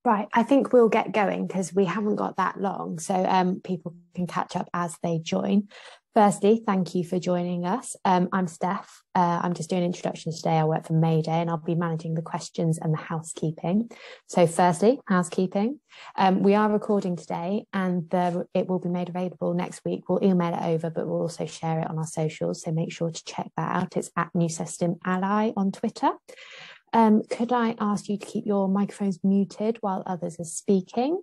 Right, I think we'll get going because we haven't got that long, so people can catch up as they join. Firstly, thank you for joining us. I'm Steph. I'm just doing introductions today. I work for Mayday and I'll be managing the questions and the housekeeping. So firstly, housekeeping. We are recording today and it will be made available next week. We'll email it over, but we'll also share it on our socials. So make sure to check that out. It's at New System Ally on Twitter. Could I ask you to keep your microphones muted while others are speaking?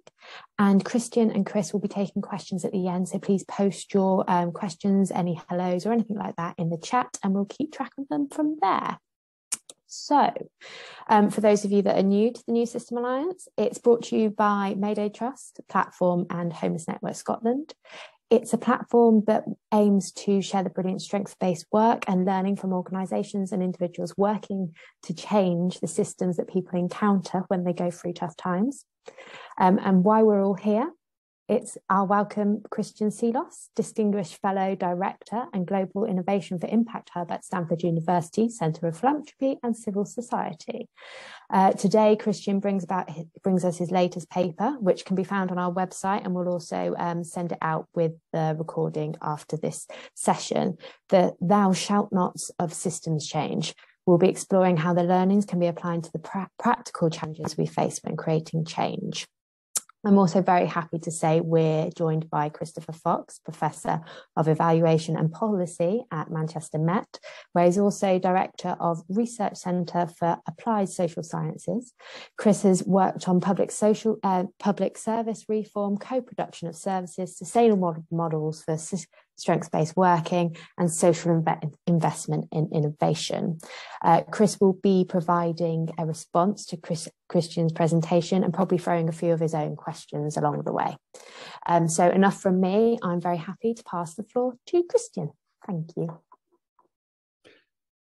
And Christian and Chris will be taking questions at the end, so please post your questions, any hellos or anything like that in the chat, and we'll keep track of them from there. So, for those of you that are new to the New System Alliance, it's brought to you by Mayday Trust, Platform and Homeless Network Scotland. It's a platform that aims to share the brilliant strengths-based work and learning from organisations and individuals working to change the systems that people encounter when they go through tough times. And why we're all here, it's our welcome Christian Seelos, Distinguished Fellow Director and Global Innovation for Impact Hub at Stanford University, Centre of Philanthropy and Civil Society. Today, Christian brings us his latest paper, which can be found on our website, and we'll also send it out with the recording after this session, the Thou Shalt Nots of Systems Change. We'll be exploring how the learnings can be applied to the practical challenges we face when creating change. I'm also very happy to say we're joined by Christopher Fox, Professor of Evaluation and Policy at Manchester Met, where he's also Director of Research Centre for Applied Social Sciences. Chris has worked on public service reform, co-production of services, sustainable models for strengths-based working, and social investment in innovation. Chris will be providing a response to Christian's presentation and probably throwing a few of his own questions along the way. So enough from me. I'm very happy to pass the floor to Christian. Thank you.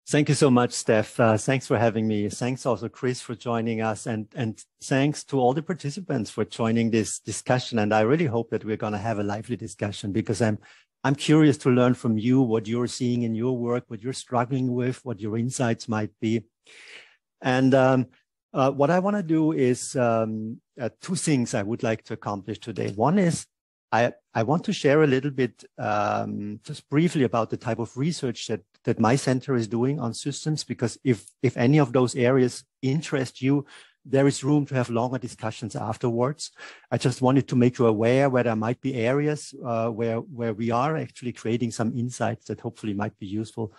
Thank you so much, Steph. Thanks for having me. Thanks also, Chris, for joining us, and thanks to all the participants for joining this discussion. And I really hope that we're going to have a lively discussion, because I'm curious to learn from you what you're seeing in your work, what you're struggling with, what your insights might be. And what I want to do is two things I would like to accomplish today. One is I want to share a little bit, just briefly, about the type of research that my center is doing on systems, because if any of those areas interest you, there is room to have longer discussions afterwards. I just wanted to make you aware where there might be areas where we are actually creating some insights that hopefully might be useful.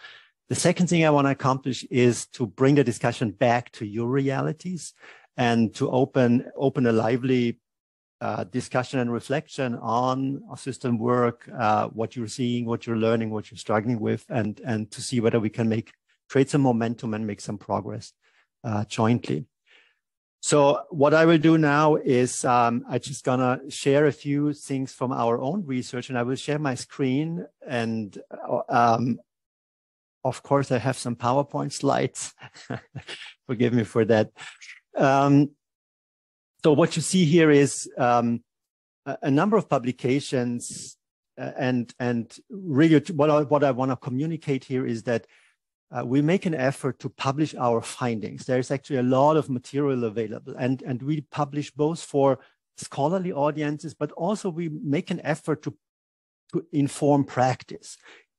The second thing I want to accomplish is to bring the discussion back to your realities and to open a lively discussion and reflection on system work, what you're seeing, what you're learning, what you're struggling with, and to see whether we can create some momentum and make some progress jointly. So what I will do now is I'm just gonna share a few things from our own research, and I will share my screen. And of course, I have some PowerPoint slides. Forgive me for that. So what you see here is a number of publications, and really what I want to communicate here is that we make an effort to publish our findings. There's actually a lot of material available, and we publish both for scholarly audiences, but also we make an effort to inform practice.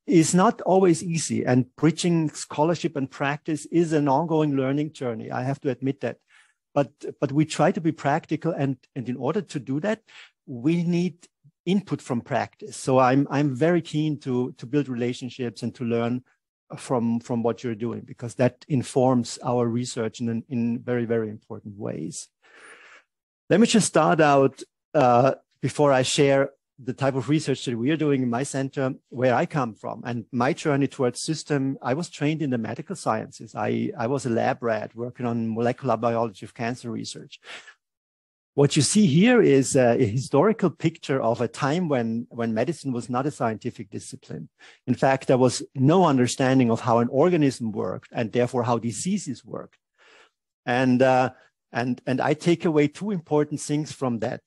It's not always easy, and bridging scholarship and practice is an ongoing learning journey. I have to admit that. But we try to be practical, and in order to do that, we need input from practice. So I'm very keen to build relationships and to learn from what you're doing, because that informs our research in very, very important ways. Let me just start out before I share the type of research that we are doing in my center, where I come from, and my journey towards system. I was trained in the medical sciences. I was a lab rat working on molecular biology of cancer research. What you see here is a historical picture of a time when medicine was not a scientific discipline. In fact, there was no understanding of how an organism worked, and therefore how diseases worked. And I take away two important things from that.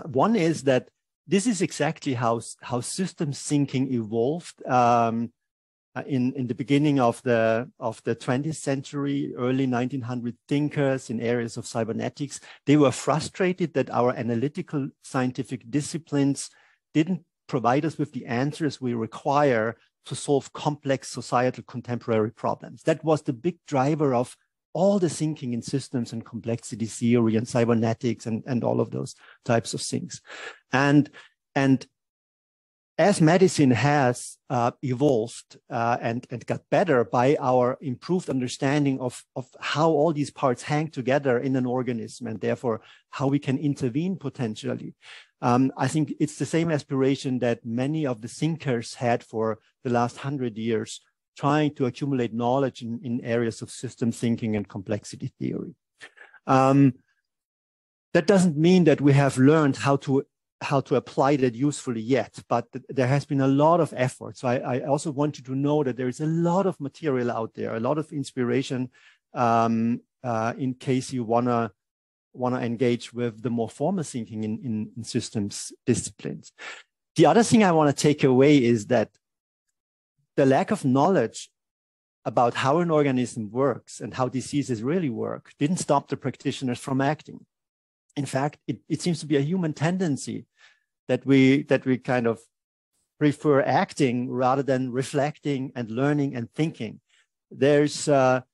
One is that this is exactly how systems thinking evolved in the beginning of the 20th century, early 1900 thinkers in areas of cybernetics, they were frustrated that our analytical scientific disciplines didn't provide us with the answers we require to solve complex societal contemporary problems. That was the big driver of all the thinking in systems and complexity theory and cybernetics and all of those types of things. And as medicine has evolved and got better by our improved understanding of how all these parts hang together in an organism and therefore how we can intervene potentially, I think it's the same aspiration that many of the thinkers had for the last 100 years, trying to accumulate knowledge in areas of system thinking and complexity theory. That doesn't mean that we have learned how to apply that usefully yet, but there has been a lot of effort. So I also want you to know that there is a lot of material out there, a lot of inspiration in case you wanna engage with the more formal thinking in systems disciplines. The other thing I want to take away is that the lack of knowledge about how an organism works and how diseases really work didn't stop the practitioners from acting. In fact, it seems to be a human tendency that we kind of prefer acting rather than reflecting and learning and thinking. There's a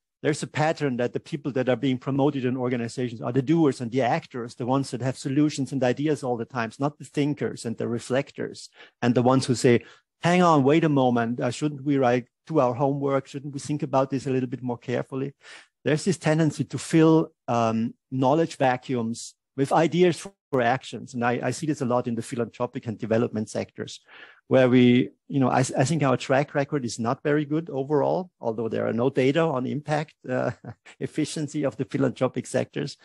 pattern that the people that are being promoted in organizations are the doers and the actors, the ones that have solutions and ideas all the time, not the thinkers and the reflectors, and the ones who say, hang on, wait a moment, shouldn't we do our homework? Shouldn't we think about this a little bit more carefully? There's this tendency to fill knowledge vacuums with ideas for actions. And I see this a lot in the philanthropic and development sectors, where I think our track record is not very good overall, although there are no data on impact, efficiency of the philanthropic sectors.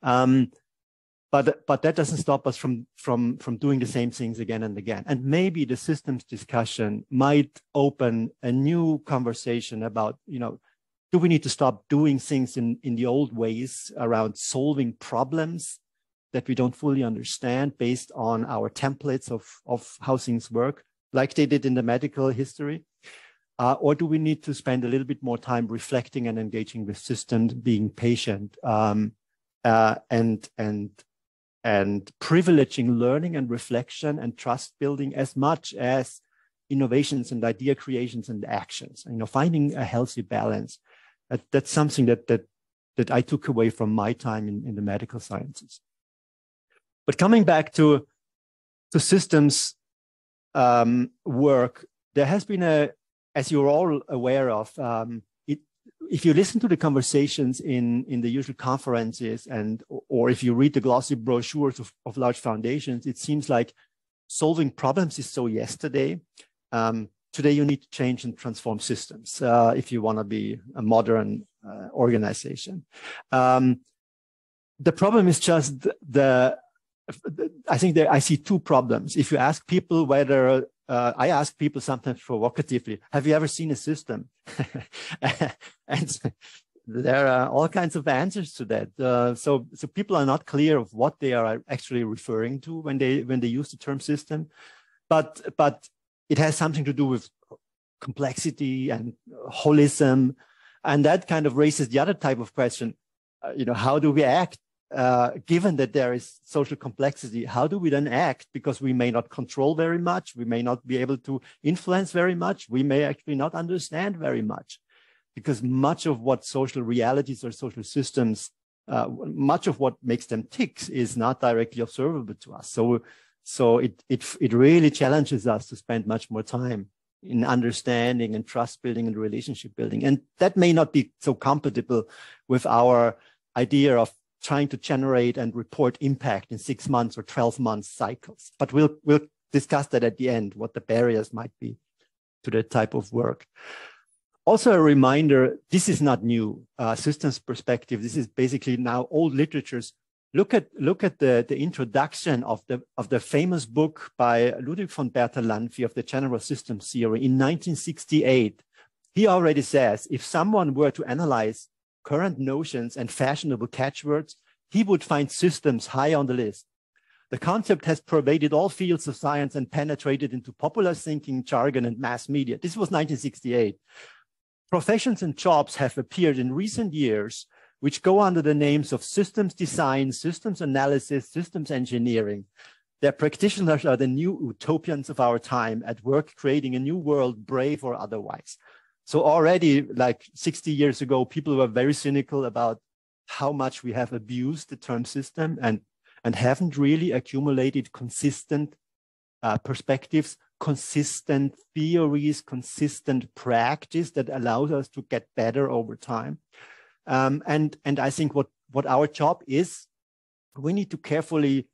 But that doesn't stop us from doing the same things again and again. And maybe the systems discussion might open a new conversation about, do we need to stop doing things in the old ways around solving problems that we don't fully understand based on our templates of how things work, like they did in the medical history? Or do we need to spend a little bit more time reflecting and engaging with systems, being patient, and privileging learning and reflection and trust building as much as innovations and idea creations and actions? Finding a healthy balance. That's something that I took away from my time in the medical sciences. But coming back to systems work, there has been as you're all aware of, if you listen to the conversations in the usual conferences or if you read the glossy brochures of large foundations, it seems like solving problems is so yesterday. Today you need to change and transform systems if you want to be a modern organization. The problem is just I think I see two problems. If you ask people whether, I ask people sometimes provocatively, have you ever seen a system? And there are all kinds of answers to that. So people are not clear of what they are actually referring to when they use the term system, but it has something to do with complexity and holism, and that kind of raises the other type of question. How do we act? Given that there is social complexity, how do we then act? Because we may not control very much. We may not be able to influence very much. We may actually not understand very much, because much of what social realities or social systems, much of what makes them tick is not directly observable to us. So it really challenges us to spend much more time in understanding and trust building and relationship building. And that may not be so compatible with our idea of trying to generate and report impact in 6 months or 12 months cycles. But we'll discuss that at the end, what the barriers might be to that type of work. Also a reminder, this is not new. Systems perspective, this is basically now old literatures. Look at the introduction of the famous book by Ludwig von Bertalanffy of the General Systems Theory in 1968. He already says, if someone were to analyze current notions and fashionable catchwords, he would find systems high on the list. The concept has pervaded all fields of science and penetrated into popular thinking, jargon, and mass media. This was 1968. Professions and jobs have appeared in recent years which go under the names of systems design, systems analysis, systems engineering. Their practitioners are the new utopians of our time, at work creating a new world, brave or otherwise. So already, like 60 years ago, people were very cynical about how much we have abused the term system and haven't really accumulated consistent perspectives, consistent theories, consistent practice that allows us to get better over time. And I think what our job is, we need to carefully,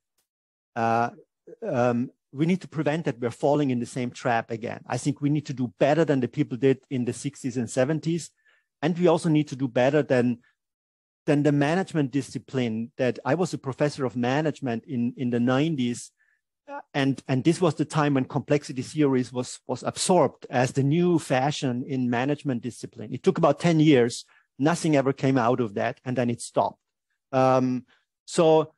we need to prevent that we're falling in the same trap again. I think we need to do better than the people did in the 60s and 70s. And we also need to do better than the management discipline that I was a professor of management in the 90s. And this was the time when complexity theories was absorbed as the new fashion in management discipline. It took about 10 years. Nothing ever came out of that, and then it stopped. So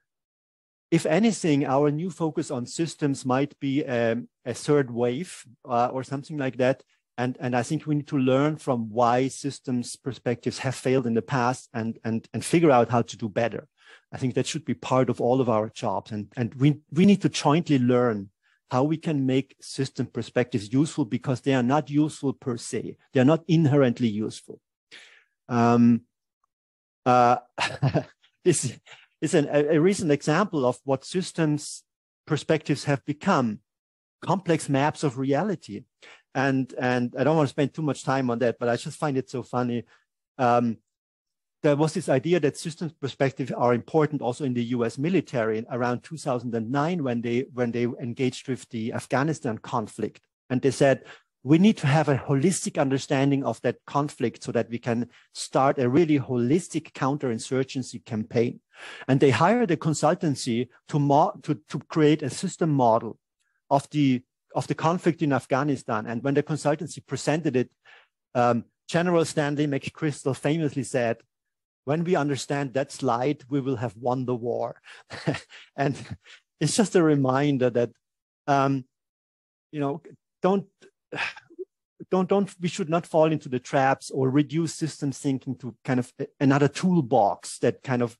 if anything, our new focus on systems might be a third wave or something like that. And I think we need to learn from why systems perspectives have failed in the past and figure out how to do better. I think that should be part of all of our jobs. And we need to jointly learn how we can make system perspectives useful, because they are not useful per se. They are not inherently useful. This is a recent example of what systems perspectives have become: complex maps of reality. And I don't want to spend too much time on that, but I just find it so funny. There was this idea that systems perspectives are important also in the US military around 2009 when they engaged with the Afghanistan conflict. And they said, we need to have a holistic understanding of that conflict so that we can start a really holistic counterinsurgency campaign. And they hired a consultancy to create a system model of the conflict in Afghanistan. And when the consultancy presented it, General Stanley McChrystal famously said, when we understand that slide, we will have won the war. And it's just a reminder that, we should not fall into the traps or reduce systems thinking to kind of another toolbox that kind of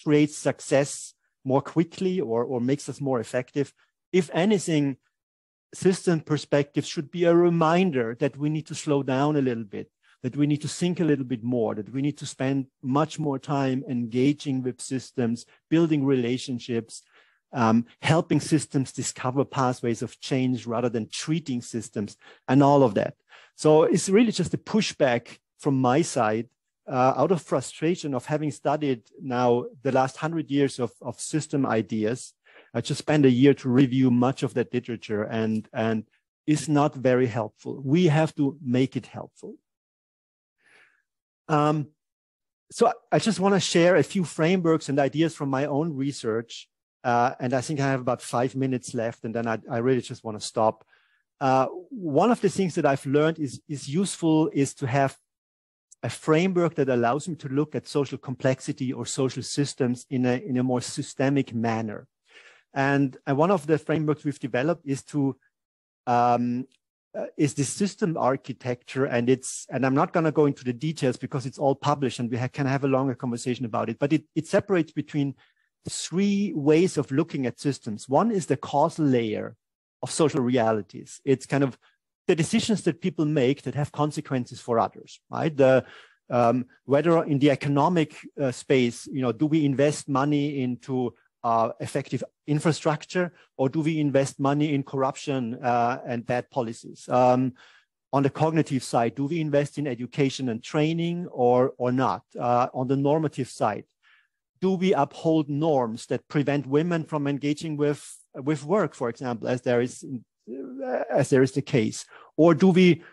creates success more quickly or makes us more effective. If anything, system perspective should be a reminder that we need to slow down a little bit, that we need to think a little bit more, that we need to spend much more time engaging with systems, building relationships, helping systems discover pathways of change rather than treating systems and all of that. So it's really just a pushback from my side out of frustration of having studied now the last 100 years of system ideas. I just spent a year to review much of that literature, and it's not very helpful. We have to make it helpful. So I just want to share a few frameworks and ideas from my own research. And I think I have about 5 minutes left, and then I really just want to stop. One of the things that I've learned is useful is to have a framework that allows me to look at social complexity or social systems in a more systemic manner. And one of the frameworks we've developed is the system architecture, and I'm not going to go into the details because it's all published and we can have a longer conversation about it, but it separates between 3 ways of looking at systems. One is the causal layer of social realities. It's kind of the decisions that people make that have consequences for others, right? Whether in the economic space, do we invest money into effective infrastructure, or do we invest money in corruption and bad policies? On the cognitive side, do we invest in education and training or not? On the normative side, do we uphold norms that prevent women from engaging with work, for example, as there is the case? Or do we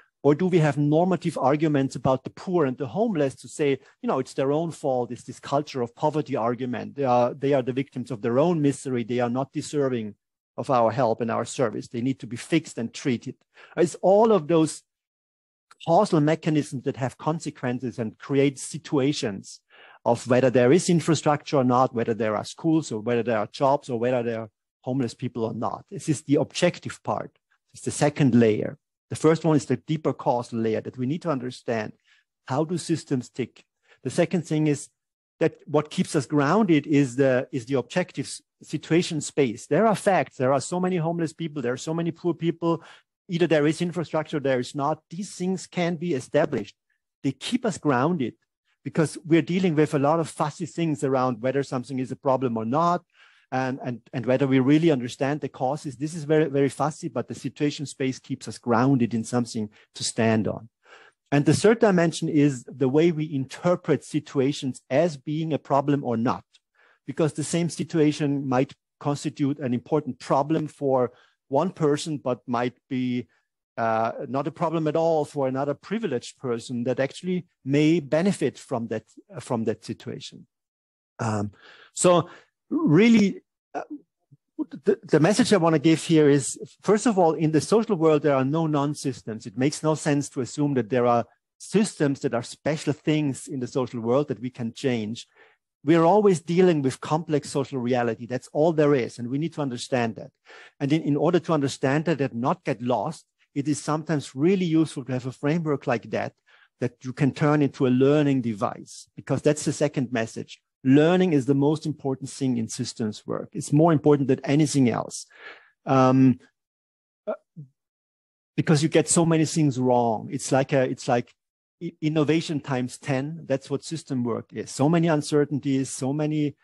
have normative arguments about the poor and the homeless to say, it's their own fault? It's this culture of poverty argument. They are the victims of their own misery. They are not deserving of our help and our service. They need to be fixed and treated. It's all of those causal mechanisms that have consequences and create situations of whether there is infrastructure or not, whether there are schools or whether there are jobs or whether there are homeless people or not. This is the objective part. It's the second layer. The first one is the deeper causal layer that we need to understand. How do systems tick? The second thing is that what keeps us grounded is the objective situation space. There are facts. There are so many homeless people. There are so many poor people. Either there is infrastructure, there is not. These things can be established. They keep us grounded because we're dealing with a lot of fussy things around whether something is a problem or not, and whether we really understand the causes. This is very, very fussy, but the situation space keeps us grounded in something to stand on. And the third dimension is the way we interpret situations as being a problem or not, because the same situation might constitute an important problem for one person, but might be not a problem at all for another privileged person that actually may benefit from that situation. So really, the message I want to give here is, first of all, in the social world, there are no non-systems. It makes no sense to assume that there are systems that are special things in the social world that we can change. We're always dealing with complex social reality. That's all there is. And we need to understand that. And in order to understand that and not get lost, it is sometimes really useful to have a framework like that you can turn into a learning device, because that's the second message. Learning is the most important thing in systems work. It's more important than anything else. Because you get so many things wrong. It's like innovation times 10. That's what system work is. So many uncertainties, so many,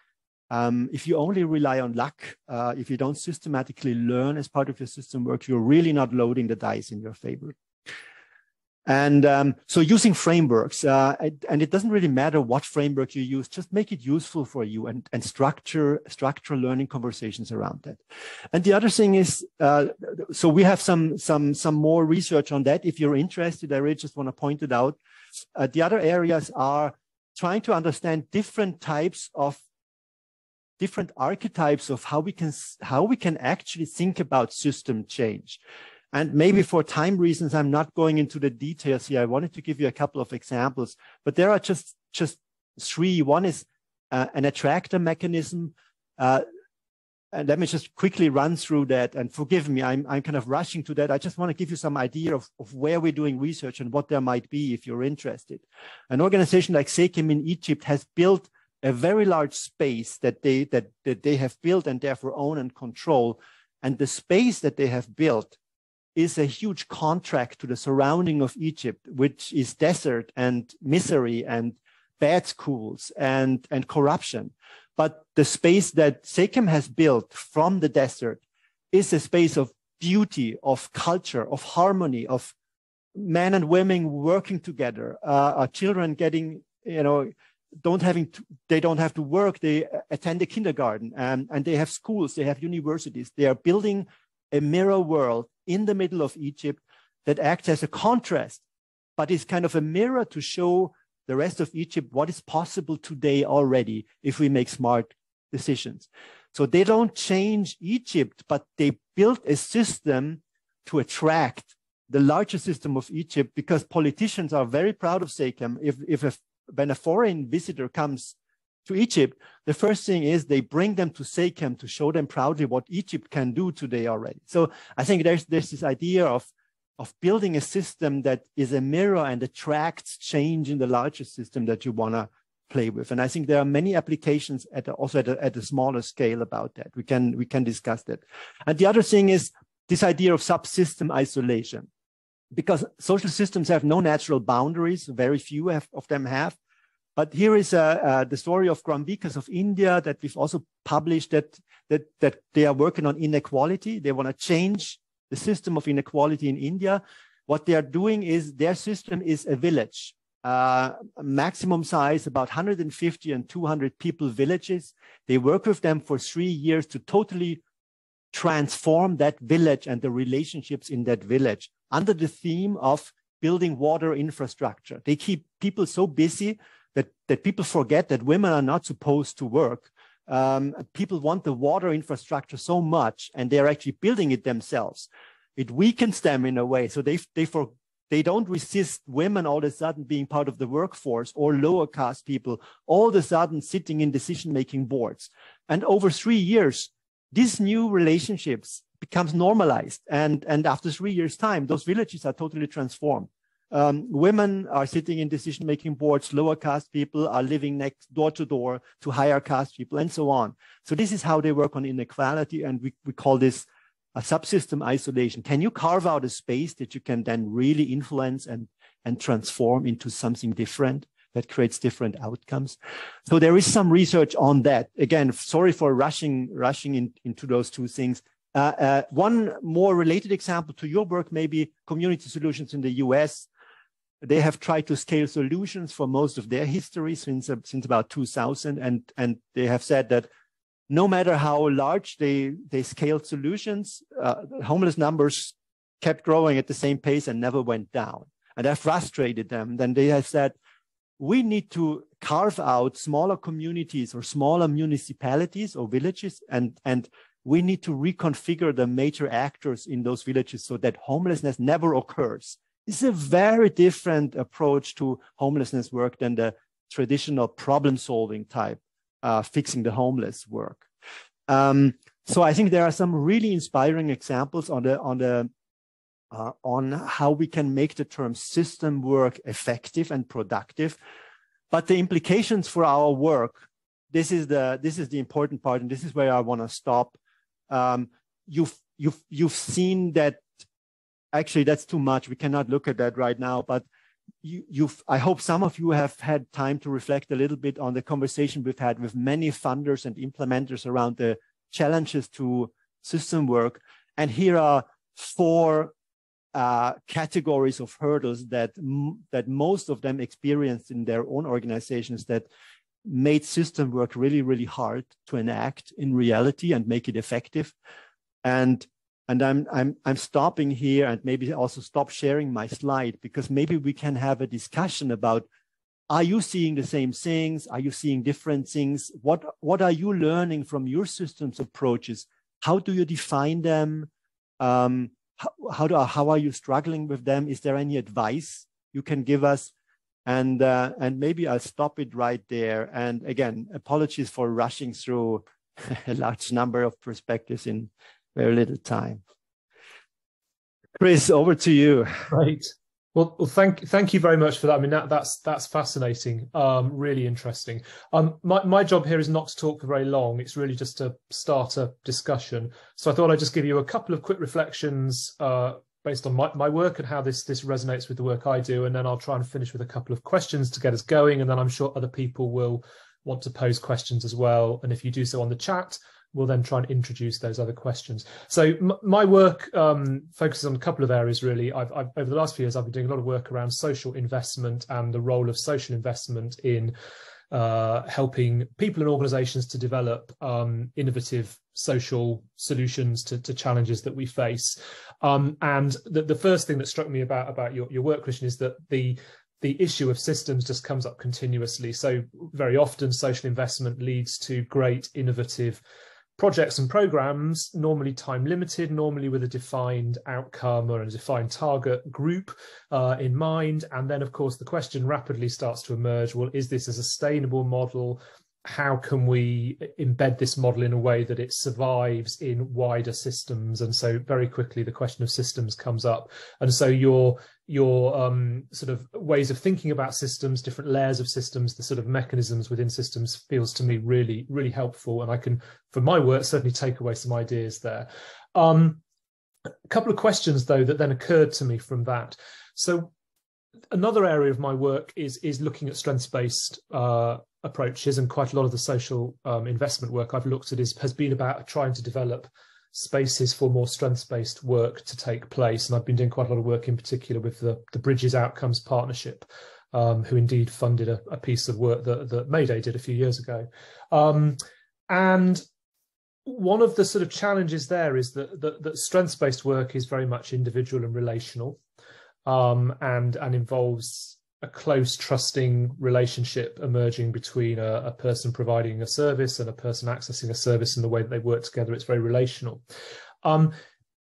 if you only rely on luck, if you don't systematically learn as part of your system work, you're really not loading the dice in your favor. And so using frameworks, and it doesn't really matter what framework you use, just make it useful for you and structure learning conversations around that. And the other thing is, so we have some more research on that. If you're interested, I really just want to point it out. The other areas are trying to understand different archetypes of how we can actually think about system change. And maybe for time reasons, I'm not going into the details here. I wanted to give you a couple of examples, but there are just three. One is an attractor mechanism. And let me just quickly run through that. And forgive me, I'm kind of rushing to that. I just want to give you some idea of where we're doing research and what there might be if you're interested. An organization like SECEM in Egypt has built a very large space that they have built and therefore own and control. And the space that they have built is a huge contract to the surrounding of Egypt, which is desert and misery and bad schools and corruption. But the space that SECEM has built from the desert is a space of beauty, of culture, of harmony, of men and women working together, children getting, they don't have to work, they attend the kindergarten, and they have schools, they have universities. They are building a mirror world in the middle of Egypt that acts as a contrast, but is kind of a mirror to show the rest of Egypt what is possible today already if we make smart decisions. So they don't change Egypt, but they built a system to attract the larger system of Egypt, because politicians are very proud of SECEM. When a foreign visitor comes to Egypt, the first thing is they bring them to SECEM to show them proudly what Egypt can do today already. So I think there's this idea of building a system that is a mirror and attracts change in the larger system that you want to play with. And I think there are many applications also at a smaller scale about that. We can discuss that. And the other thing is this idea of subsystem isolation, because social systems have no natural boundaries. Very few of them have. But here is the story of Gramvikas of India that we've also published, that they are working on inequality. They want to change the system of inequality in India. What they are doing is their system is a village, maximum size, about 150 and 200 people villages. They work with them for 3 years to totally transform that village and the relationships in that village under the theme of building water infrastructure. They keep people so busy that people forget that women are not supposed to work. People want the water infrastructure so much, and they're actually building it themselves. It weakens them in a way. So they don't resist women all of a sudden being part of the workforce, or lower caste people all of a sudden sitting in decision-making boards. And over 3 years, these new relationships becomes normalized. And after 3 years' time, those villages are totally transformed. Women are sitting in decision-making boards, lower caste people are living next door to higher caste people, and so on. So this is how they work on inequality, and we call this a subsystem isolation. Can you carve out a space that you can then really influence and transform into something different that creates different outcomes? So there is some research on that. Again, sorry for rushing into those two things. One more related example to your work, maybe Community Solutions in the US. They have tried to scale solutions for most of their history since about 2000, and they have said that no matter how large they scaled solutions, homeless numbers kept growing at the same pace and never went down. And that frustrated them. Then they have said, we need to carve out smaller communities or smaller municipalities or villages, and we need to reconfigure the major actors in those villages so that homelessness never occurs. It's a very different approach to homelessness work than the traditional problem-solving type, fixing the homeless work. So I think there are some really inspiring examples on how we can make the term system work effective and productive. But the implications for our work, this is the important part, and this is where I want to stop. You've seen that. Actually, that's too much. We cannot look at that right now. But I hope some of you have had time to reflect a little bit on the conversation we've had with many funders and implementers around the challenges to system work. And here are 4 categories of hurdles that most of them experienced in their own organizations that made system work really, really hard to enact in reality and make it effective. And I'm stopping here and maybe also stop sharing my slide, because maybe we can have a discussion about, are you seeing the same things? Are you seeing different things? What are you learning from your systems approaches? How do you define them? How are you struggling with them? Is there any advice you can give us? And maybe I'll stop it right there. And again, apologies for rushing through a large number of perspectives in very little time. Chris, over to you. Right. Well, thank you very much for that. I mean, that's fascinating. Really interesting. My job here is not to talk for very long. It's really just to start a discussion. So I thought I'd just give you a couple of quick reflections based on my work and how this resonates with the work I do, and then I'll try and finish with a couple of questions to get us going, and then I'm sure other people will want to pose questions as well. And if you do so on the chat, we'll then try and introduce those other questions. So my work focuses on a couple of areas, really. I've over the last few years, I've been doing a lot of work around social investment and the role of social investment in helping people and organizations to develop innovative social solutions to challenges that we face. And the first thing that struck me about your work, Christian, is that the issue of systems just comes up continuously. So very often social investment leads to great innovative projects and programs, normally time limited, normally with a defined outcome or a defined target group in mind. And then, of course, the question rapidly starts to emerge, well, is this a sustainable model? How can we embed this model in a way that it survives in wider systems? And so very quickly, the question of systems comes up. And so your sort of ways of thinking about systems, different layers of systems, the sort of mechanisms within systems feels to me really, really helpful. And I can, for my work, certainly take away some ideas there. A couple of questions, though, that then occurred to me from that. So another area of my work is looking at strengths-based approaches, and quite a lot of the social investment work I've looked at has been about trying to develop spaces for more strengths-based work to take place. And I've been doing quite a lot of work in particular with the Bridges Outcomes Partnership, who indeed funded a piece of work that Mayday did a few years ago. And one of the sort of challenges there is that strengths-based work is very much individual and relational, and involves a close, trusting relationship emerging between a person providing a service and a person accessing a service, and the way that they work together. It's very relational. And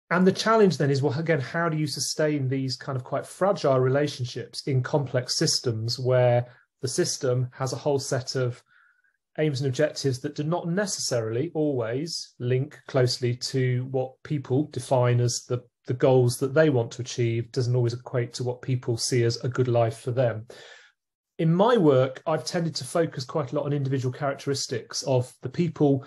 the challenge then is, well, again, how do you sustain these kind of quite fragile relationships in complex systems where the system has a whole set of aims and objectives that do not necessarily always link closely to what people define as the goals that they want to achieve, doesn't always equate to what people see as a good life for them. In my work, I've tended to focus quite a lot on individual characteristics of the people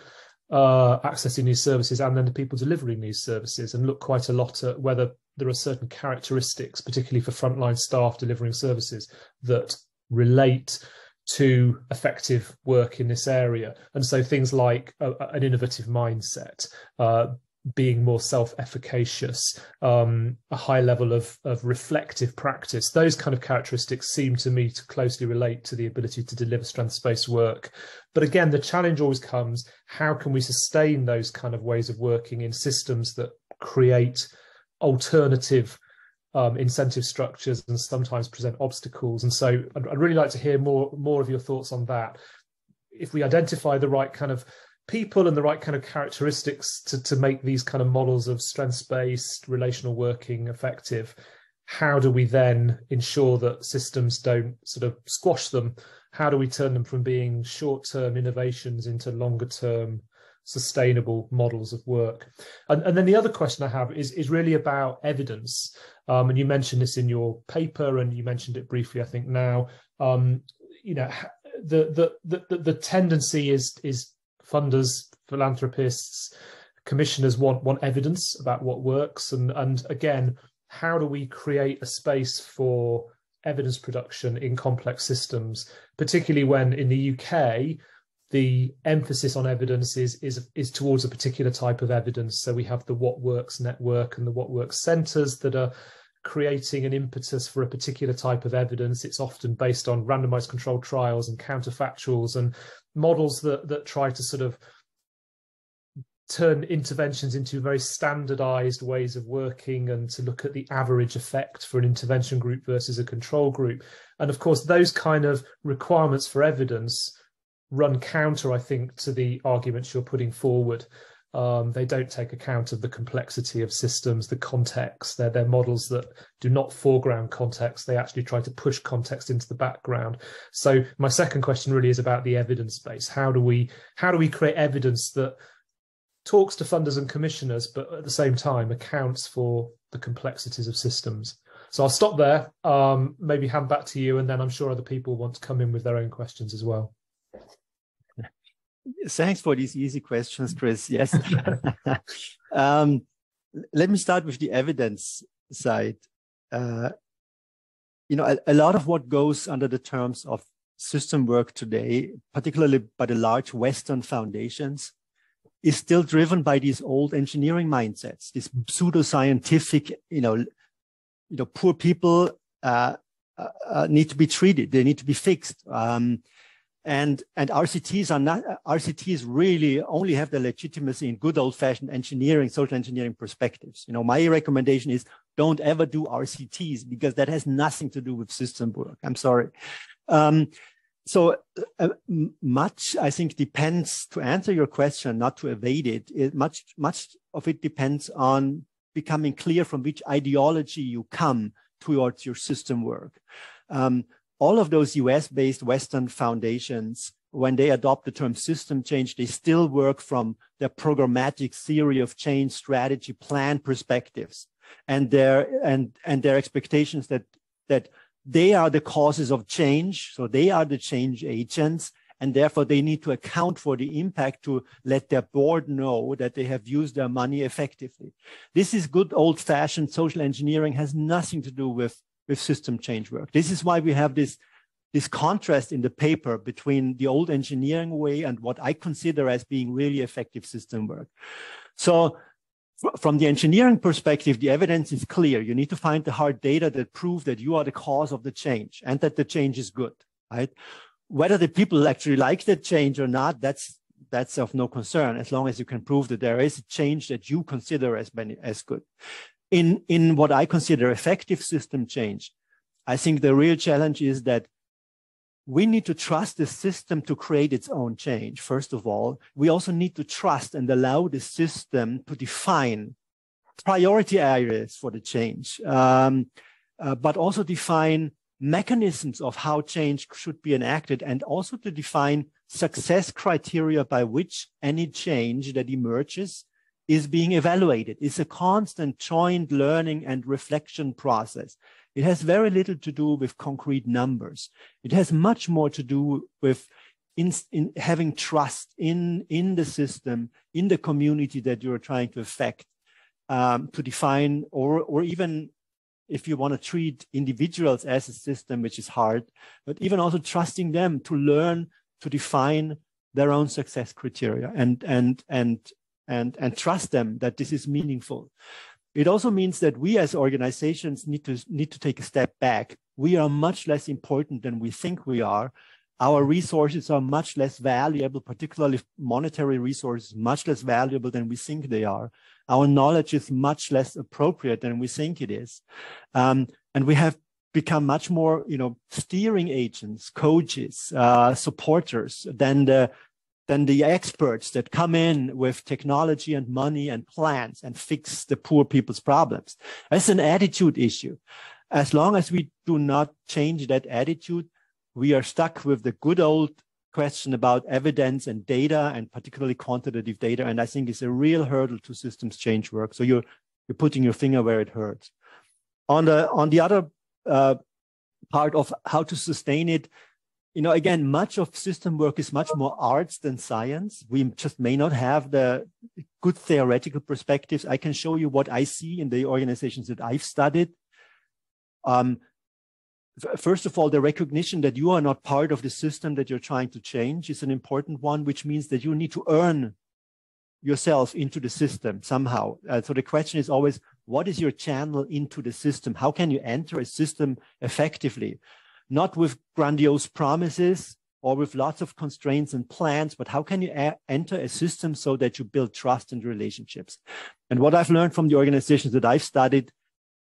accessing these services and then the people delivering these services, and look quite a lot at whether there are certain characteristics, particularly for frontline staff delivering services, that relate to effective work in this area. And so things like an innovative mindset, being more self-efficacious, a high level of reflective practice, those kind of characteristics seem to me to closely relate to the ability to deliver strengths-based work. But again, the challenge always comes, how can we sustain those kind of ways of working in systems that create alternative incentive structures and sometimes present obstacles? And so I'd really like to hear more of your thoughts on that. If we identify the right kind of people and the right kind of characteristics to make these kind of models of strengths-based relational working effective, how do we then ensure that systems don't sort of squash them? How do we turn them from being short-term innovations into longer-term sustainable models of work? And then the other question I have is really about evidence. And you mentioned this in your paper, and you mentioned it briefly, I think, now. You know, the tendency is funders, philanthropists, commissioners want evidence about what works. And again, how do we create a space for evidence production in complex systems, particularly when in the UK, the emphasis on evidence is towards a particular type of evidence. So we have the What Works network and the What Works centres that are creating an impetus for a particular type of evidence. It's often based on randomized controlled trials and counterfactuals and models that try to sort of turn interventions into very standardized ways of working, and to look at the average effect for an intervention group versus a control group. And of course, those kind of requirements for evidence run counter, I think, to the arguments you're putting forward. They don't take account of the complexity of systems, the context. They're models that do not foreground context. They actually try to push context into the background. So my second question really is about the evidence base. How do we create evidence that talks to funders and commissioners, but at the same time accounts for the complexities of systems? So I'll stop there, maybe hand back to you, and then I'm sure other people want to come in with their own questions as well. Thanks for these easy questions, Chris. Yes. Let me start with the evidence side. You know, a lot of what goes under the terms of system work today, particularly by the large Western foundations, is still driven by these old engineering mindsets, this pseudoscientific, you know, poor people need to be treated, they need to be fixed. And RCTs really only have the legitimacy in good old-fashioned engineering, social engineering perspectives. You know, my recommendation is don't ever do RCTs, because that has nothing to do with system work. I'm sorry. So much, I think, depends, to answer your question, not to evade it, much of it depends on becoming clear from which ideology you come towards your system work. All of those US-based Western foundations, when they adopt the term system change, they still work from their programmatic theory of change, strategy, plan perspectives, and their expectations that they are the causes of change, so they are the change agents, and therefore they need to account for the impact to let their board know that they have used their money effectively. This is good old-fashioned social engineering, has nothing to do with system change work. This is why we have this contrast in the paper between the old engineering way and what I consider as being really effective system work. So from the engineering perspective, the evidence is clear. You need to find the hard data that prove that you are the cause of the change and that the change is good, right? Whether the people actually like that change or not, that's of no concern, as long as you can prove that there is a change that you consider as good. In what I consider effective system change, I think the real challenge is that we need to trust the system to create its own change. First of all, we also need to trust and allow the system to define priority areas for the change, but also define mechanisms of how change should be enacted, and also to define success criteria by which any change that emerges is being evaluated. It's a constant joint learning and reflection process. It has very little to do with concrete numbers. It has much more to do with in having trust in the system, in the community that you're trying to affect, to define, or even if you want to treat individuals as a system, which is hard, but even also trusting them to learn to define their own success criteria and trust them that this is meaningful. It also means that we as organizations need to take a step back. We are much less important than we think we are. Our resources are much less valuable, particularly monetary resources, much less valuable than we think they are. Our knowledge is much less appropriate than we think it is. And we have become much more, steering agents, coaches, supporters than the experts that come in with technology and money and plans and fix the poor people's problems. That's an attitude issue. As long as we do not change that attitude, we are stuck with the good old question about evidence and data, and particularly quantitative data. And I think it's a real hurdle to systems change work. So you're putting your finger where it hurts. On the other part of how to sustain it, again, much of system work is much more arts than science. We just may not have the good theoretical perspectives. I can show you what I see in the organizations that I've studied. First of all, the recognition that you are not part of the system that you're trying to change is an important one, which means that you need to earn yourself into the system somehow. So the question is always, what is your channel into the system? How can you enter a system effectively? Not with grandiose promises or with lots of constraints and plans, but how can you enter a system so that you build trust and relationships? And what I've learned from the organizations that I've studied,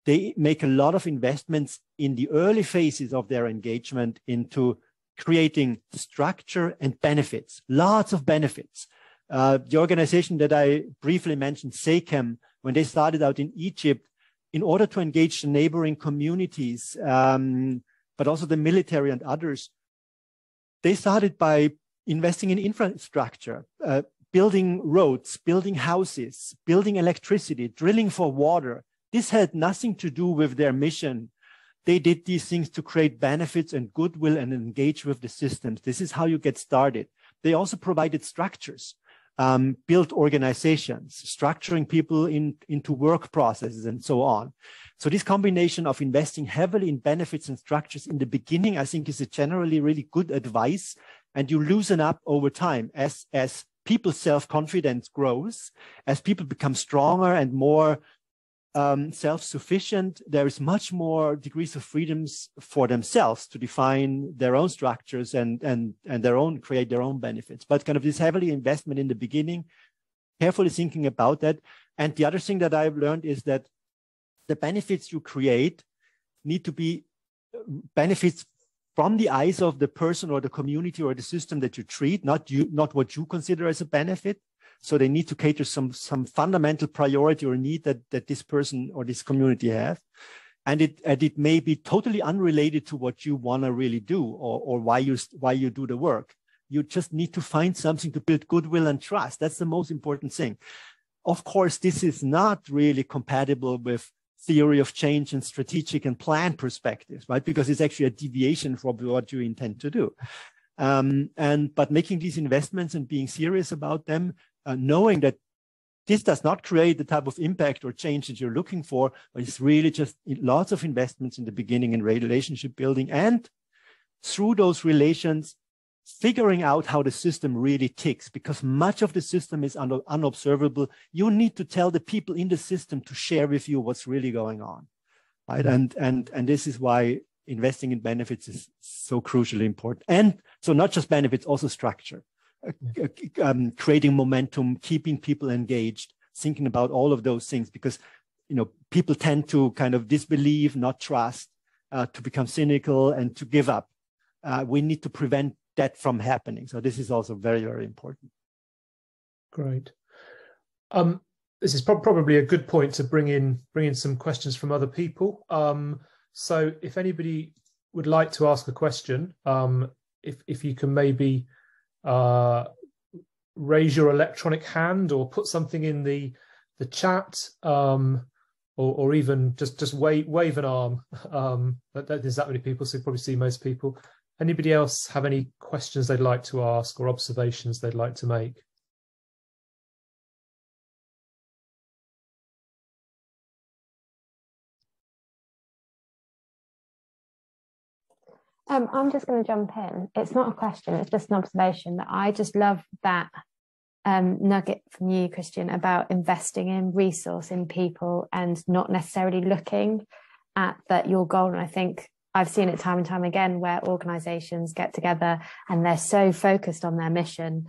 they make a lot of investments in the early phases of their engagement into creating structure and benefits, lots of benefits. The organization that I briefly mentioned, SECAM, when they started out in Egypt, in order to engage the neighboring communities, but also the military and others, they started by investing in infrastructure, building roads, building houses, building electricity, drilling for water. This had nothing to do with their mission. They did these things to create benefits and goodwill and engage with the systems. This is how you get started. They also provided structures, built organizations, structuring people into work processes and so on. So this combination of investing heavily in benefits and structures in the beginning, I think, is a generally really good advice. And you loosen up over time as people's self-confidence grows, as people become stronger and more self-sufficient. There is much more degrees of freedoms for themselves to define their own structures and create their own benefits. But kind of this heavily investment in the beginning, carefully thinking about that. And the other thing that I've learned is that the benefits you create need to be benefits from the eyes of the person or the community or the system that you treat, not what you consider as a benefit. So they need to cater some fundamental priority or need that this person or this community have. And it may be totally unrelated to what you want to really do or why you do the work. You just need to find something to build goodwill and trust. That's the most important thing. Of course, this is not really compatible with theory of change and strategic and plan perspectives, right? Because it's actually a deviation from what you intend to do. But making these investments and being serious about them, knowing that this does not create the type of impact or change that you're looking for, but it's really just lots of investments in the beginning in relationship building, and through those relations, figuring out how the system really ticks, because much of the system is unobservable. You need to tell the people in the system to share with you what's really going on, right? And this is why investing in benefits is so crucially important. And so not just benefits, also structure. Creating momentum, keeping people engaged, thinking about all of those things, because people tend to kind of disbelieve, not trust, to become cynical and to give up. We need to prevent that from happening. So this is also very, very important. Great. This is probably a good point to bring in some questions from other people. So if anybody would like to ask a question, if you can maybe raise your electronic hand or put something in the chat, or even just wave an arm. There's that many people, so you probably see most people. Anybody else have any questions they'd like to ask or observations they'd like to make? I'm just going to jump in. It's not a question, it's just an observation that I just love that nugget from you, Christian, about investing in resource in people and not necessarily looking at that your goal. And I think I've seen it time and time again where organizations get together and they're so focused on their mission,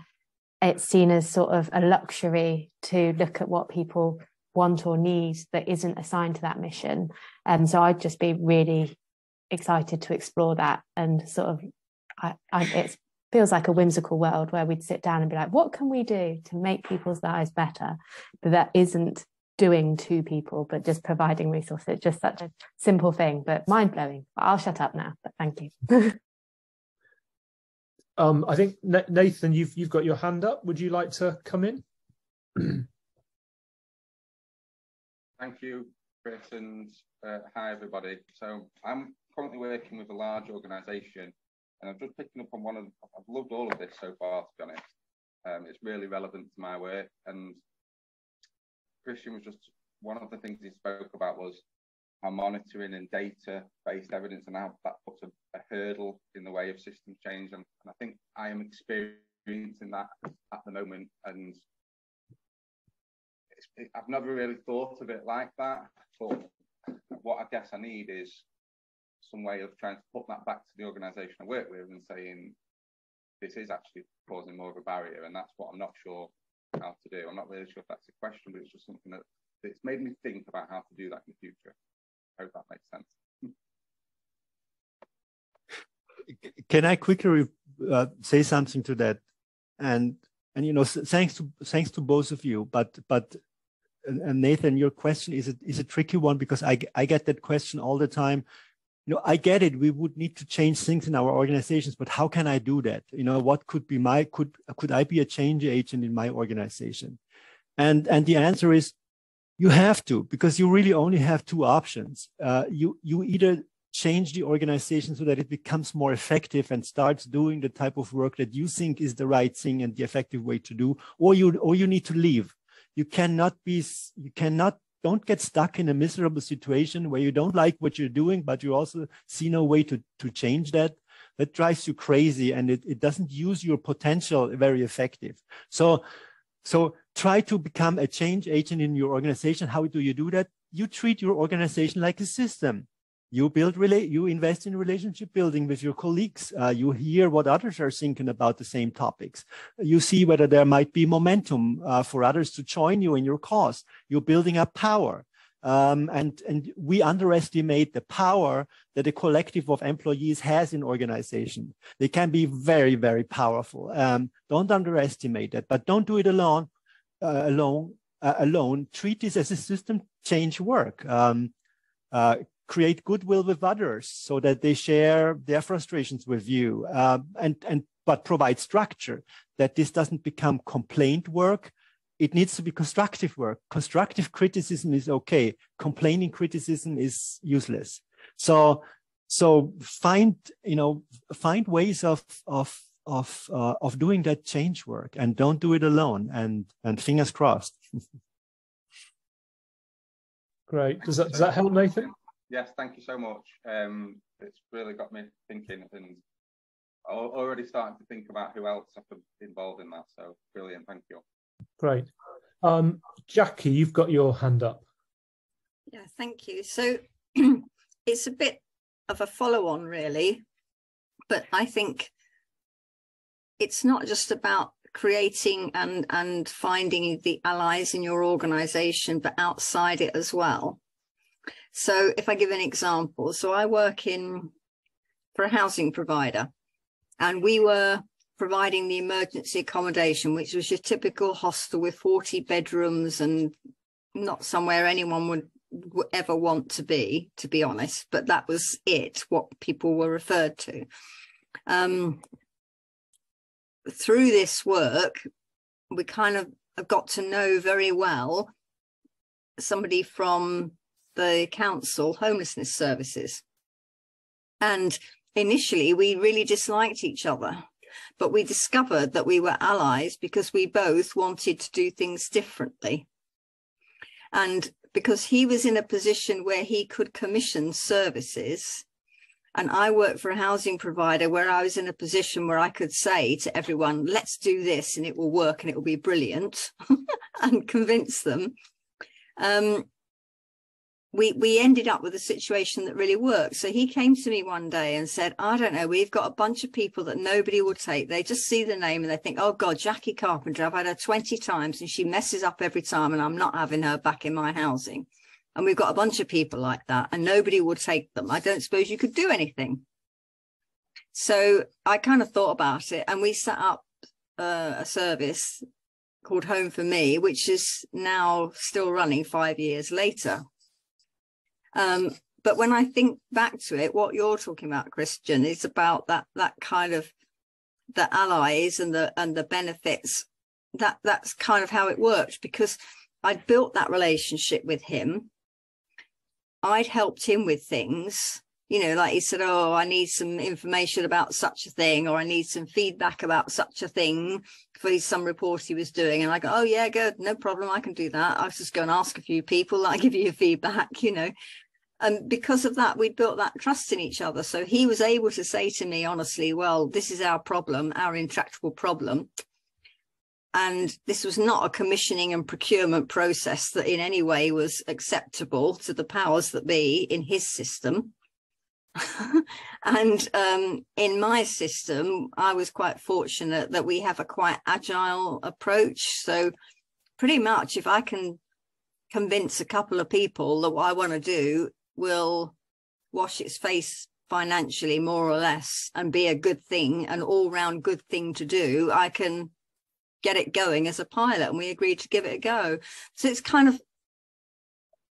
it's seen as sort of a luxury to look at what people want or need that isn't assigned to that mission. So I'd just be really excited to explore that, and sort of it feels like a whimsical world where we'd sit down and be like, what can we do to make people's lives better? But that isn't doing to people, but just providing resources. It's just such a simple thing, but mind-blowing. But I'll shut up now, but thank you. I think Nathan, you've got your hand up. Would you like to come in? Thank you, Chris, and hi everybody. So I'm currently working with a large organisation, and I'm just picking up on I've loved all of this so far, to be honest. It's really relevant to my work, and Christian was just, one of the things he spoke about was how monitoring and data-based evidence and how that puts a hurdle in the way of system change, and I think I am experiencing that at the moment, and I've never really thought of it like that, but what I guess I need is some way of trying to put that back to the organisation I work with and saying this is actually causing more of a barrier, and that's what I'm not sure how to do. I'm not really sure if that's a question, but it's just something that it's made me think about how to do that in the future. I hope that makes sense. Can I quickly say something to that? And you know, thanks to both of you, but Nathan, your question is a tricky one, because I get that question all the time. You know, I get it. We would need to change things in our organizations, but how can I do that? You know, what could be could I be a change agent in my organization? And the answer is you have to, because you really only have two options. You either change the organization so that it becomes more effective and starts doing the type of work that you think is the right thing and the effective way to do, or you need to leave. Don't get stuck in a miserable situation where you don't like what you're doing, but you also see no way to change that. That drives you crazy, and it doesn't use your potential very effective. So try to become a change agent in your organization. How do you do that? You treat your organization like a system. You invest in relationship building with your colleagues. You hear what others are thinking about the same topics. You see whether there might be momentum for others to join you in your cause. You're building up power. And we underestimate the power that a collective of employees has in organization. They can be very, very powerful. Don't underestimate that, but don't do it alone. Treat this as a system change work. Create goodwill with others so that they share their frustrations with you, but provide structure, that this doesn't become complaint work. It needs to be constructive work. Constructive criticism is okay. Complaining criticism is useless. So find ways of doing that change work, and don't do it alone, and fingers crossed. Great. Does that help, Nathan? Yes, thank you so much. It's really got me thinking, and already starting to think about who else I could be involved in that. So brilliant, thank you. Great. Jackie, you've got your hand up. Yeah, thank you. So it's a bit of a follow-on, really, but I think it's not just about creating and finding the allies in your organization, but outside it as well. So if I give an example, so I work for a housing provider, and we were providing the emergency accommodation, which was your typical hostel with 40 bedrooms and not somewhere anyone ever want to be honest, but that was what people were referred to. Through this work, we kind of got to know very well somebody from the council homelessness services. And initially we really disliked each other, but we discovered that we were allies because we both wanted to do things differently. And because he was in a position where he could commission services, and I worked for a housing provider where I was in a position where I could say to everyone, let's do this and it will work and it will be brilliant, and convince them. We ended up with a situation that really worked. So he came to me one day and said, I don't know, we've got a bunch of people that nobody will take. They just see the name and they think, oh God, Jackie Carpenter, I've had her 20 times and she messes up every time and I'm not having her back in my housing. And we've got a bunch of people like that and nobody will take them. I don't suppose you could do anything. So I kind of thought about it, and we set up a service called Home for Me, which is now still running 5 years later. But when I think back to it, what you're talking about, Christian, is about that kind of the allies and the benefits. That's kind of how it worked, because I'd built that relationship with him. I'd helped him with things, you know, like he said, oh, I need some information about such a thing, or I need some feedback about such a thing for some report he was doing. And I go, oh yeah, good, no problem, I can do that. I'll just go and ask a few people, I'll give you feedback, you know. And because of that, we built that trust in each other. So he was able to say to me honestly, well, this is our problem, our intractable problem. And this was not a commissioning and procurement process that in any way was acceptable to the powers that be in his system. And in my system, I was quite fortunate that we have a quite agile approach. So pretty much if I can convince a couple of people that what I want to do will wash its face financially, more or less, and be a good thing, an all-round good thing to do, I can get it going as a pilot, and we agreed to give it a go. So it's kind of,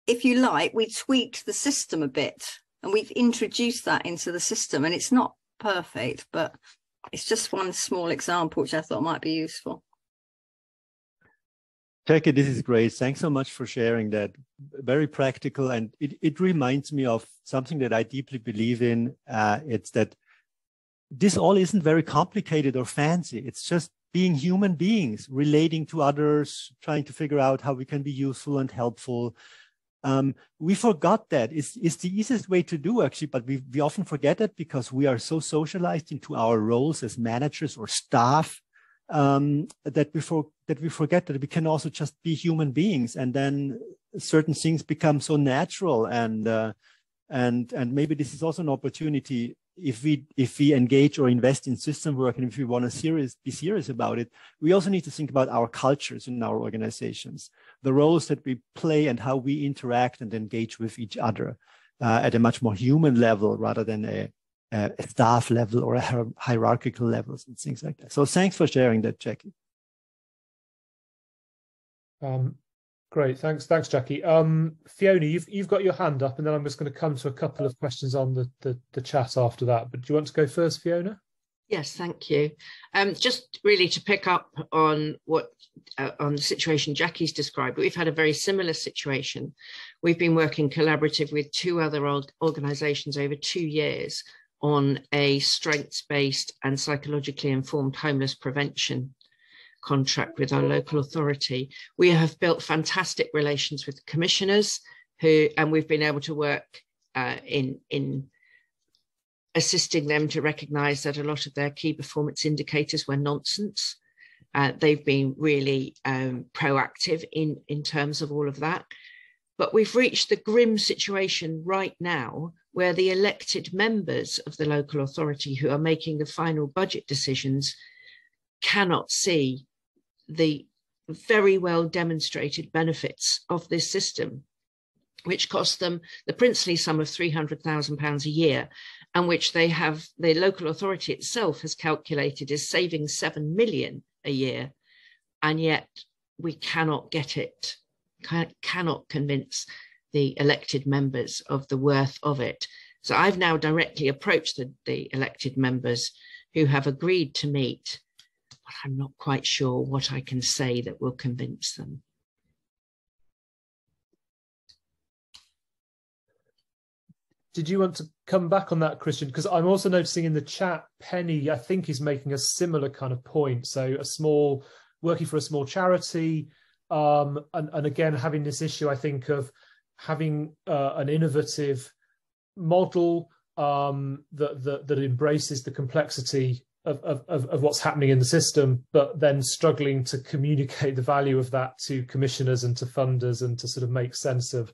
if you like, we tweaked the system a bit and we've introduced that into the system, and it's not perfect, but it's just one small example which I thought might be useful. Jackie, this is great. Thanks so much for sharing that. Very practical, and it reminds me of something that I deeply believe in. It's that this all isn't very complicated or fancy. It's just being human beings, relating to others, trying to figure out how we can be useful and helpful. We forgot that. It's the easiest way to do, actually, but we often forget it because we are so socialized into our roles as managers or staff that we forget that we can also just be human beings, and then certain things become so natural. And maybe this is also an opportunity. If we engage or invest in system work, and if we want to be serious about it, we also need to think about our cultures in our organizations, the roles that we play and how we interact and engage with each other at a much more human level rather than a staff level or a hierarchical levels and things like that. So thanks for sharing that, Jackie. Great, thanks, Jackie. Fiona, you've got your hand up, and then I'm just going to come to a couple of questions on the chat after that. But do you want to go first, Fiona? Yes, thank you. Just really to pick up on on the situation Jackie's described, but we've had a very similar situation. We've been working collaborative with two other organisations over 2 years on a strengths-based and psychologically informed homeless prevention contract with our local authority. We have built fantastic relations with commissioners and we've been able to work in assisting them to recognise that a lot of their key performance indicators were nonsense. They've been really proactive in terms of all of that. But we've reached the grim situation right now where the elected members of the local authority who are making the final budget decisions cannot see the very well demonstrated benefits of this system, which costs them the princely sum of £300,000 a year, and which the local authority itself has calculated is saving £7 million a year. And yet we cannot get it, cannot convince the elected members of the worth of it. So I've now directly approached the elected members who have agreed to meet, but I'm not quite sure what I can say that will convince them. Did you want to come back on that, Christian? Because I'm also noticing in the chat, Penny, I think, is making a similar kind of point. So working for a small charity, and again, having this issue, I think, of having an innovative model that embraces the complexity of what's happening in the system, but then struggling to communicate the value of that to commissioners and to funders, and to sort of make sense of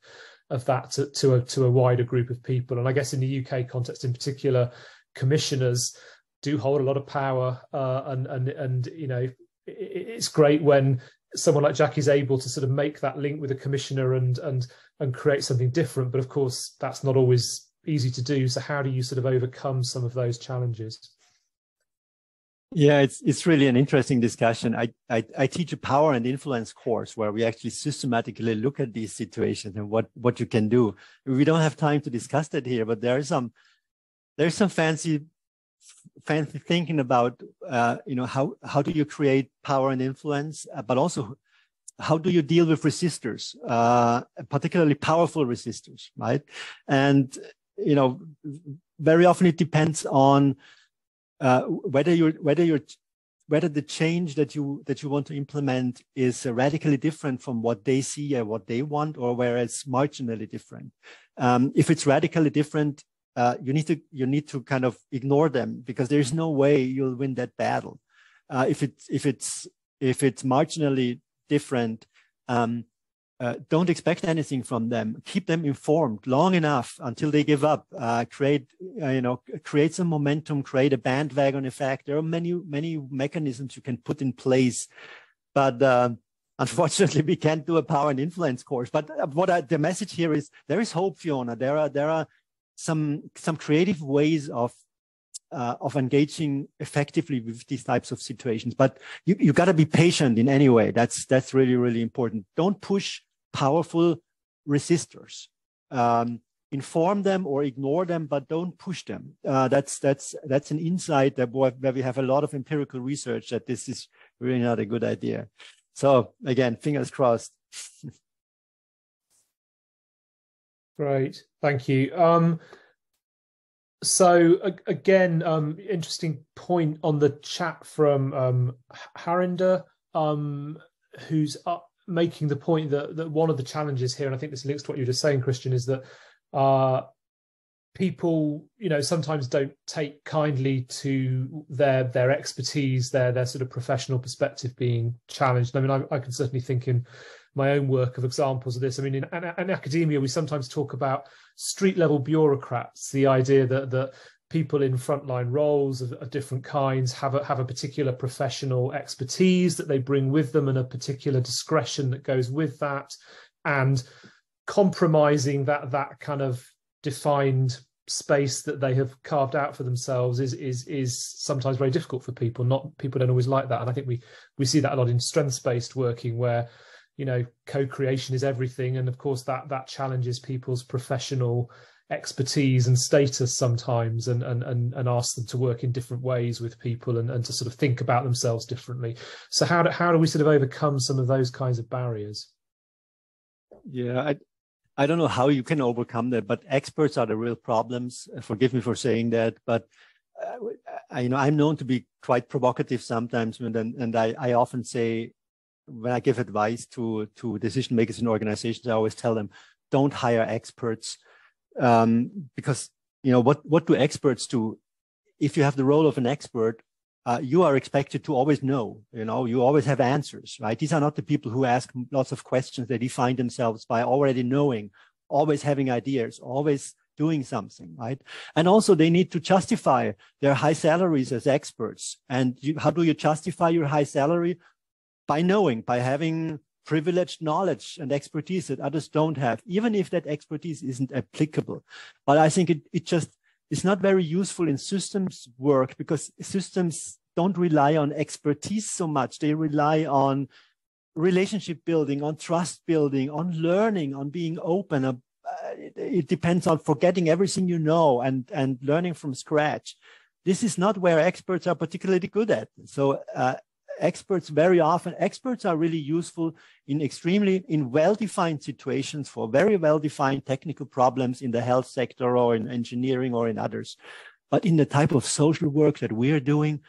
that to a wider group of people. And I guess in the UK context in particular, commissioners do hold a lot of power, and you know, it's great when someone like Jackie's able to sort of make that link with a commissioner and create something different. But of course, that's not always easy to do. So how do you sort of overcome some of those challenges? Yeah, it's really an interesting discussion. I teach a power and influence course where we actually systematically look at these situations and what you can do. We don't have time to discuss that here, but there's some fancy thinking about you know, how do you create power and influence, but also how do you deal with resistors, particularly powerful resistors, right? And you know, very often it depends on whether the change that you want to implement is radically different from what they see or what they want, or where it's marginally different. If it's radically different, you need to kind of ignore them, because there's no way you'll win that battle. If it's marginally different, don't expect anything from them. Keep them informed long enough until they give up. Create some momentum. Create a bandwagon effect. There are many mechanisms you can put in place, but unfortunately, we can't do a power and influence course. But the message here is there is hope, Fiona. There are some creative ways of engaging effectively with these types of situations, but you got to be patient in any way. That's really, really important. Don't push powerful resistors. Inform them or ignore them, but don't push them. That's an insight where we have a lot of empirical research that this is really not a good idea. So again, fingers crossed. Great, thank you. So again, interesting point on the chat from Harinder, who's making the point that one of the challenges here, and I think this links to what you were just saying, Christian, is that people, you know, sometimes don't take kindly to their expertise, their sort of professional perspective being challenged. I mean, I can certainly think in my own work of examples of this. I mean, in academia, we sometimes talk about street level bureaucrats, the idea that people in frontline roles of different kinds have a particular professional expertise that they bring with them, and a particular discretion that goes with that, and compromising that kind of defined space that they have carved out for themselves is sometimes very difficult for people. People don't always like that, and I think we see that a lot in strengths-based working, where, you know, co-creation is everything, and of course that challenges people's professional expertise and status sometimes, and asks them to work in different ways with people, and to sort of think about themselves differently. So how do we sort of overcome some of those kinds of barriers? Yeah, I don't know how you can overcome that, but experts are the real problems. Forgive me for saying that, but I'm known to be quite provocative sometimes, and I often say, when I give advice to decision makers in organizations, I always tell them, don't hire experts, because, you know, what do experts do? If you have the role of an expert, you are expected to always know, you know, you always have answers, right? These are not the people who ask lots of questions. They define themselves by already knowing, always having ideas, always doing something, right? And also they need to justify their high salaries as experts. And how do you justify your high salary? By knowing, by having privileged knowledge and expertise that others don't have, even if that expertise isn't applicable. But I think it's not very useful in systems work, because systems don't rely on expertise so much. They rely on relationship building, on trust building, on learning, on being open. It depends on forgetting everything you know and learning from scratch. This is not where experts are particularly good at. So experts are really useful in well-defined situations for very well-defined technical problems in the health sector or in engineering or in others. But in the type of social work that we're doing,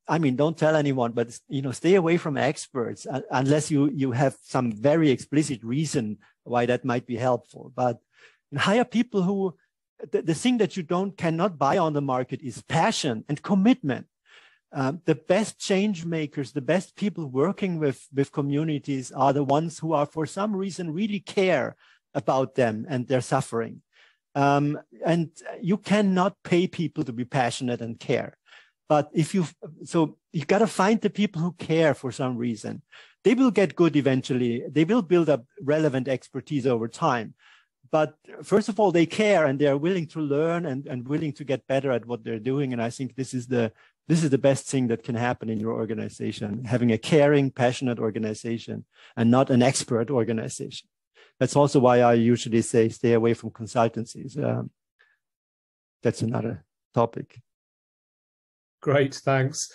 I mean, don't tell anyone, but stay away from experts unless you have some very explicit reason why that might be helpful. But hire people who, the thing that you cannot buy on the market is passion and commitment. The best change makers, the best people working with communities are the ones who are, for some reason, really care about them and their suffering. And you cannot pay people to be passionate and care. But you've got to find the people who care for some reason. They will get good eventually. They will build up relevant expertise over time. But first of all, they care and they are willing to learn and willing to get better at what they're doing. And I think this is the best thing that can happen in your organization, having a caring, passionate organization and not an expert organization. That's also why I usually say stay away from consultancies. That's another topic. Great, thanks.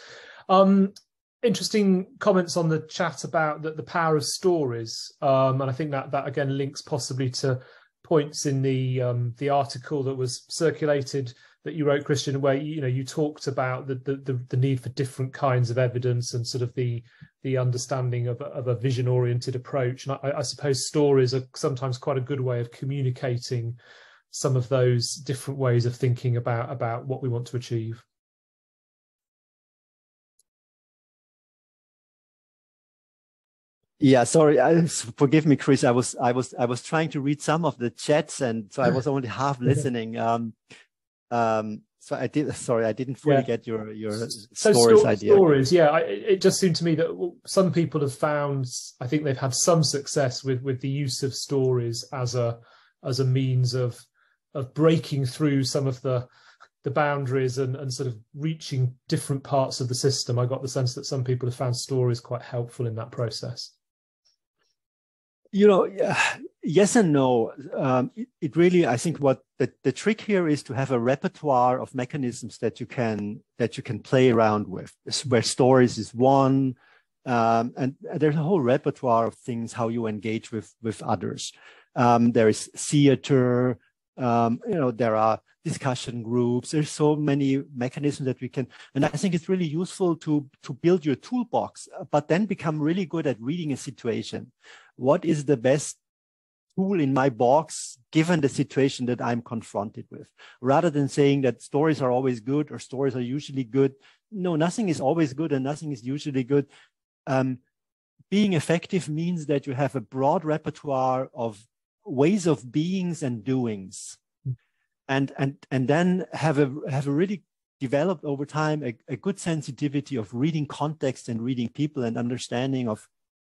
Interesting comments on the chat about the power of stories, and I think that again links possibly to points in the article that was circulated that you wrote, Christian, where you talked about the need for different kinds of evidence and sort of the understanding of a vision-oriented approach. And I suppose stories are sometimes quite a good way of communicating some of those different ways of thinking about what we want to achieve. Yeah, sorry. Forgive me, Chris. I was trying to read some of the chats, and so I was only half listening. So I didn't fully get your stories idea. Stories, yeah. It just seemed to me that some people have found, I think they've had some success with the use of stories as a means of breaking through some of the boundaries and sort of reaching different parts of the system. I got the sense that some people have found stories quite helpful in that process. Yes and no. It really, I think what the trick here is to have a repertoire of mechanisms that you can play around with, where stories is one, and there's a whole repertoire of things, how you engage with others. There is theater, there are discussion groups. There's so many mechanisms that we can, and I think it's really useful to build your toolbox, but then become really good at reading a situation. What is the best tool in my box given the situation that I'm confronted with? Rather than saying that stories are always good or stories are usually good. No, nothing is always good and nothing is usually good. Being effective means that you have a broad repertoire of ways of beings and doings, and then have a really developed over time a good sensitivity of reading context and reading people and understanding of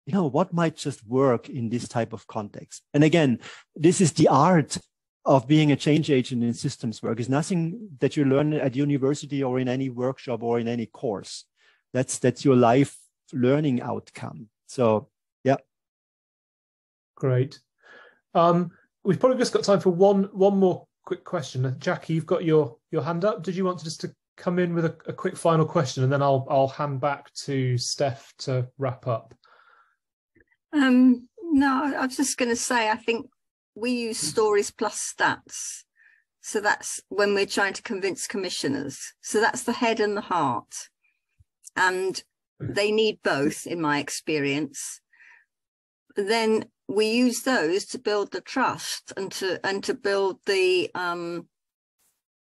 what might just work in this type of context. And again, this is the art of being a change agent in systems work. It's nothing that you learn at university or in any workshop or in any course. That's your life learning outcome. So, yeah. Great. We've probably just got time for one more quick question. Jackie, you've got your hand up. Did you want to come in with a quick final question, and then I'll hand back to Steph to wrap up? No, I was just going to say, I think we use stories plus stats. So that's when we're trying to convince commissioners. So that's the head and the heart. And they need both, in my experience. Then we use those to build the trust and to build the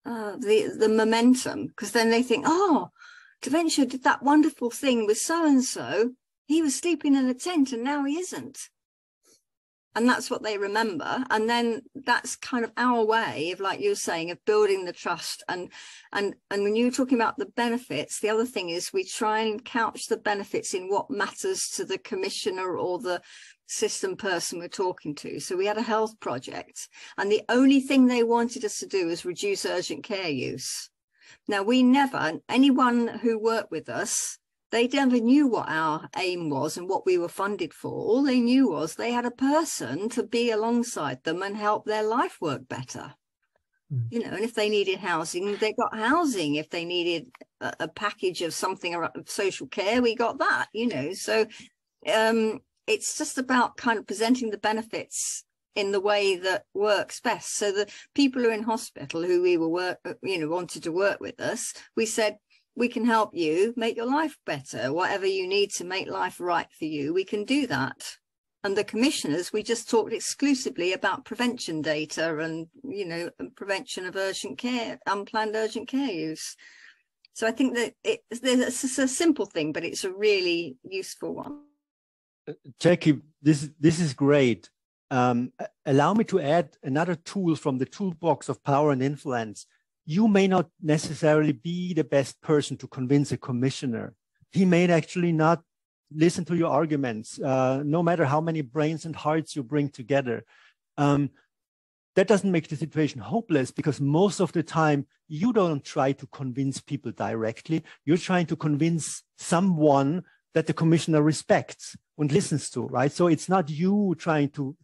momentum, because then they think, oh, Daventure did that wonderful thing with so-and-so. He was sleeping in a tent and now he isn't. And that's what they remember. And then that's kind of our way of, like you're saying, of building the trust. And when you're talking about the benefits, the other thing is we try and couch the benefits in what matters to the commissioner or the system person we're talking to. So we had a health project, and the only thing they wanted us to do was reduce urgent care use. Now, anyone who worked with us, They never knew what our aim was and what we were funded for. All they knew was they had a person to be alongside them and help their life work better. You know, and if they needed housing, they got housing. If they needed a package of something around social care, we got that, you know. So it's just about kind of presenting the benefits in the way that works best. So the people who are in hospital who we were wanted to work with us, we said, we can help you make your life better. Whatever you need to make life right for you, we can do that. And the commissioners, we just talked exclusively about prevention data and, you know, prevention of urgent care, unplanned urgent care use. So I think that it's a simple thing, but it's a really useful one. Jackie, this is great. Allow me to add another tool from the toolbox of power and influence. You may not necessarily be the best person to convince a commissioner. He may actually not listen to your arguments, no matter how many brains and hearts you bring together. That doesn't make the situation hopeless, because most of the time you don't try to convince people directly. You're trying to convince someone that the commissioner respects and listens to, right? So it's not you trying to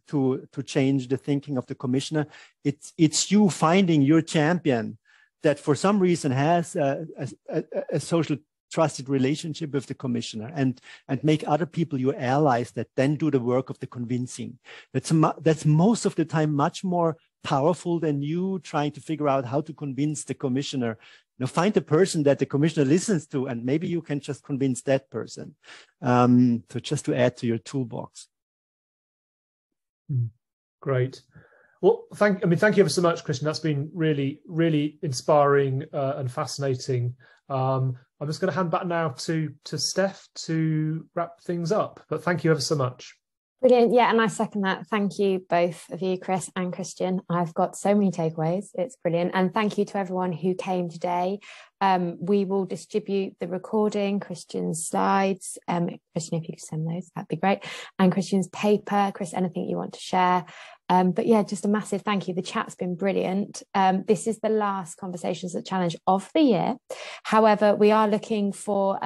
change the thinking of the commissioner. It's you finding your champion that for some reason has a social trusted relationship with the commissioner, and make other people your allies that then do the work of the convincing. That's most of the time much more powerful than you trying to figure out how to convince the commissioner. You know, find the person that the commissioner listens to, and maybe you can just convince that person. So just to add to your toolbox. Great. Well, thank you ever so much, Christian. That's been really, really inspiring and fascinating. I'm just going to hand back now to Steph to wrap things up. But thank you ever so much. Brilliant. Yeah, and I second that. Thank you, both of you, Chris and Christian. I've got so many takeaways. It's brilliant. And thank you to everyone who came today. We will distribute the recording, Christian's slides. Christian, if you could send those, that'd be great. And Christian's paper. Chris, anything you want to share? But yeah, just a massive thank you. The chat's been brilliant. This is the last Conversations at Challenge of the year. However, we are looking for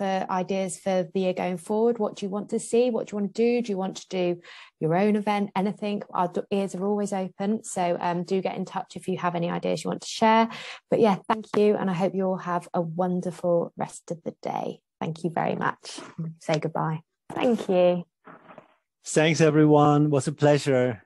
ideas for the year going forward. What do you want to see? What do you want to do? Do you want to do your own event? Anything? Our ears are always open. So do get in touch if you have any ideas you want to share. But yeah, thank you. And I hope you all have a wonderful rest of the day. Thank you very much. Say goodbye. Thank you. Thanks, everyone. It was a pleasure.